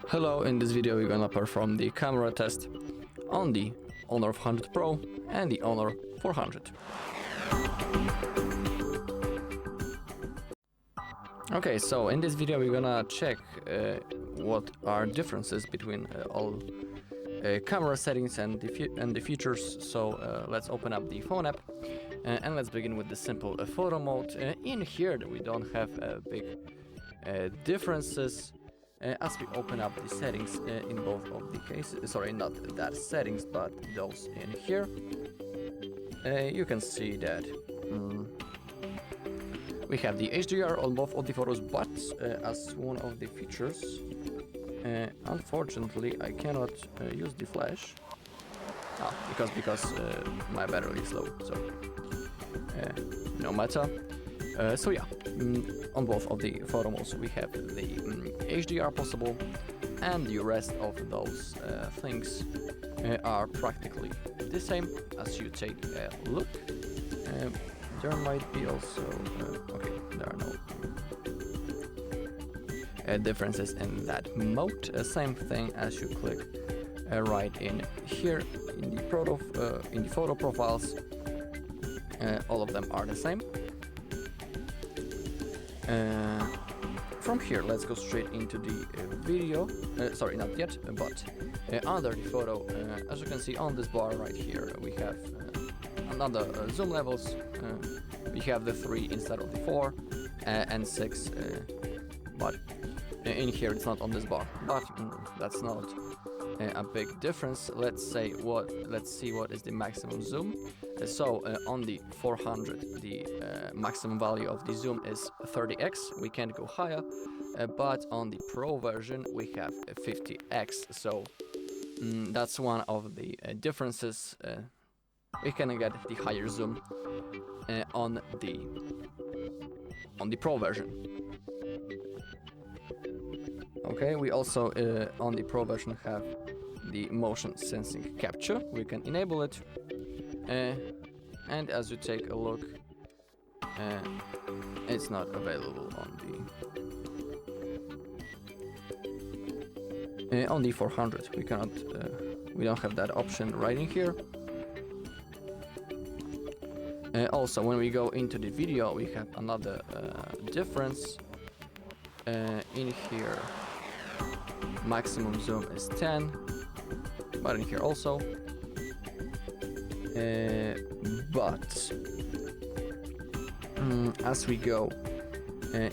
Hello, in this video we're gonna perform the camera test on the Honor 400 Pro and the Honor 400. Okay, so in this video we're gonna check what are differences between all camera settings and the features. So let's open up the phone app and let's begin with the simple photo mode. In here we don't have big differences. As we open up the settings in both of the cases, sorry, not that settings, but those in here, you can see that we have the HDR on both of the photos, but as one of the features, unfortunately, I cannot use the flash because my battery is low. So no matter. So yeah, on both of the photo modes we have the HDR possible, and the rest of those things are practically the same. As you take a look, there might be also okay, there are no differences in that mode. Same thing as you click right in here in the photo profiles. All of them are the same. From here, let's go straight into the video. Sorry, not yet, but under the photo, as you can see on this bar right here, we have another zoom levels. We have the 3 instead of the 4 and 6, but in here it's not on this bar. But that's not a big difference. Let's see what is the maximum zoom. So on the 400, the maximum value of the zoom is 30x. We can't go higher, but on the Pro version we have 50x. So that's one of the differences. We can get the higher zoom on the Pro version. Okay, we also on the Pro version have the motion sensing capture. We can enable it, and as you take a look, it's not available on the 400. We cannot, we don't have that option right in here. Also, when we go into the video, we have another difference. In here, maximum zoom is 10, but in here also. But as we go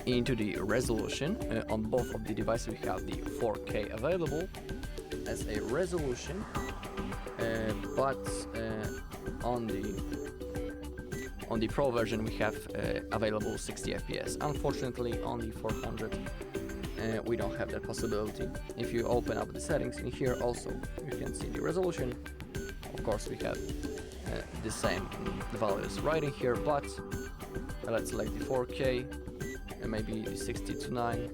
into the resolution, on both of the devices we have the 4K available as a resolution, but on the Pro version we have available 60 FPS. Unfortunately, on the 400 we don't have that possibility. If you open up the settings in here, also you can see the resolution. Of course, we have the same values right in here, but let's select the 4K and maybe the 60:9,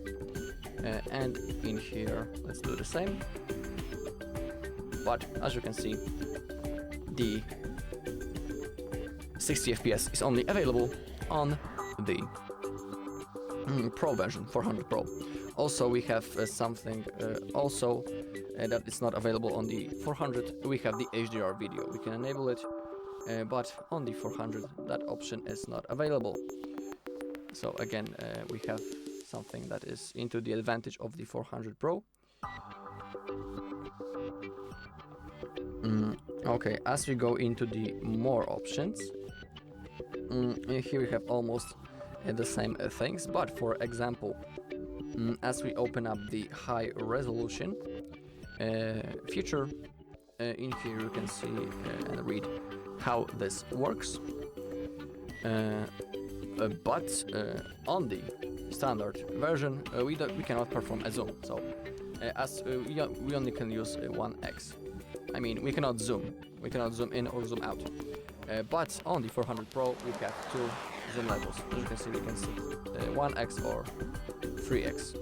and in here let's do the same. But as you can see, the 60 FPS is only available on the Pro version, 400 Pro. Also, we have something that is not available on the 400. We have the HDR video. We can enable it, but on the 400 that option is not available. So again, we have something that is into the advantage of the 400 Pro. Okay, as we go into the more options, here we have almost the same things, but for example, as we open up the high resolution feature, in here you can see and read how this works, but on the standard version we cannot perform a zoom. So as we only can use 1x. I mean, we cannot zoom in or zoom out. But on the 400 Pro we have 2 zoom levels. As you can see, we can see 1x or 3x.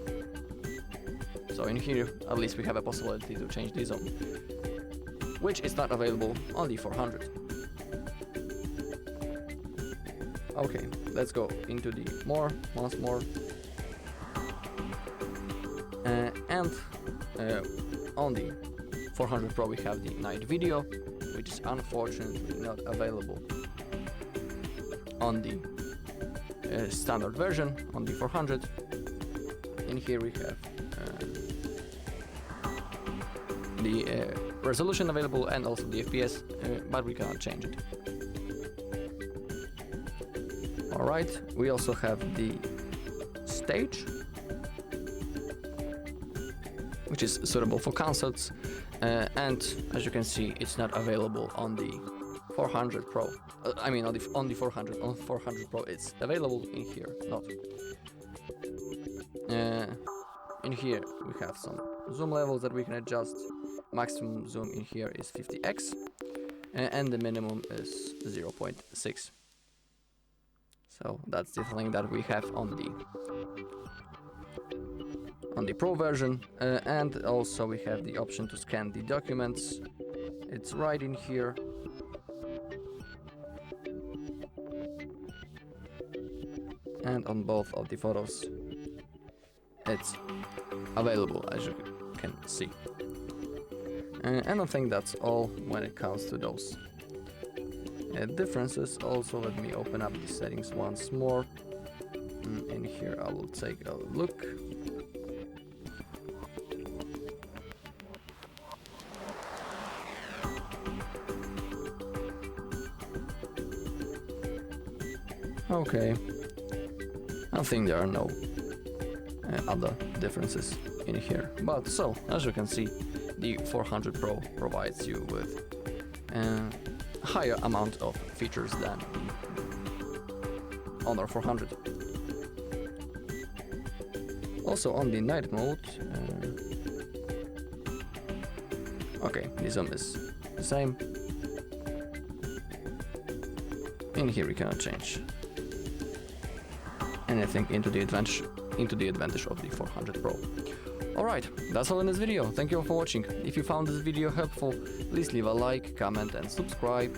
So in here, at least we have a possibility to change the zoom, which is not available on the 400. Okay, let's go into the more once more, and On the 400 Pro we have the night video, which is unfortunately not available on the standard version on the 400. In here we have the resolution available and also the FPS, but we cannot change it. Alright, we also have the stage, which is suitable for concerts, and as you can see, it's not available on the 400 Pro. I mean on the 400. On 400 Pro it's available, in here not. In here we have some zoom levels that we can adjust. Maximum zoom in here is 50x, and the minimum is 0.6. So that's the thing that we have on the Pro version, and also we have the option to scan the documents. It's right in here. And on both of the photos it's available, as you can see. And I think that's all when it comes to those differences. Also, let me open up the settings once more. In here I will take a look. Okay, I think there are no other differences in here, but so as you can see, the 400 Pro provides you with a higher amount of features than the Honor 400. Also on the night mode, okay, the zoom is the same. In here we cannot change anything into the advantage of the 400 Pro. Alright, that's all in this video. Thank you all for watching. If you found this video helpful, please leave a like, comment and subscribe.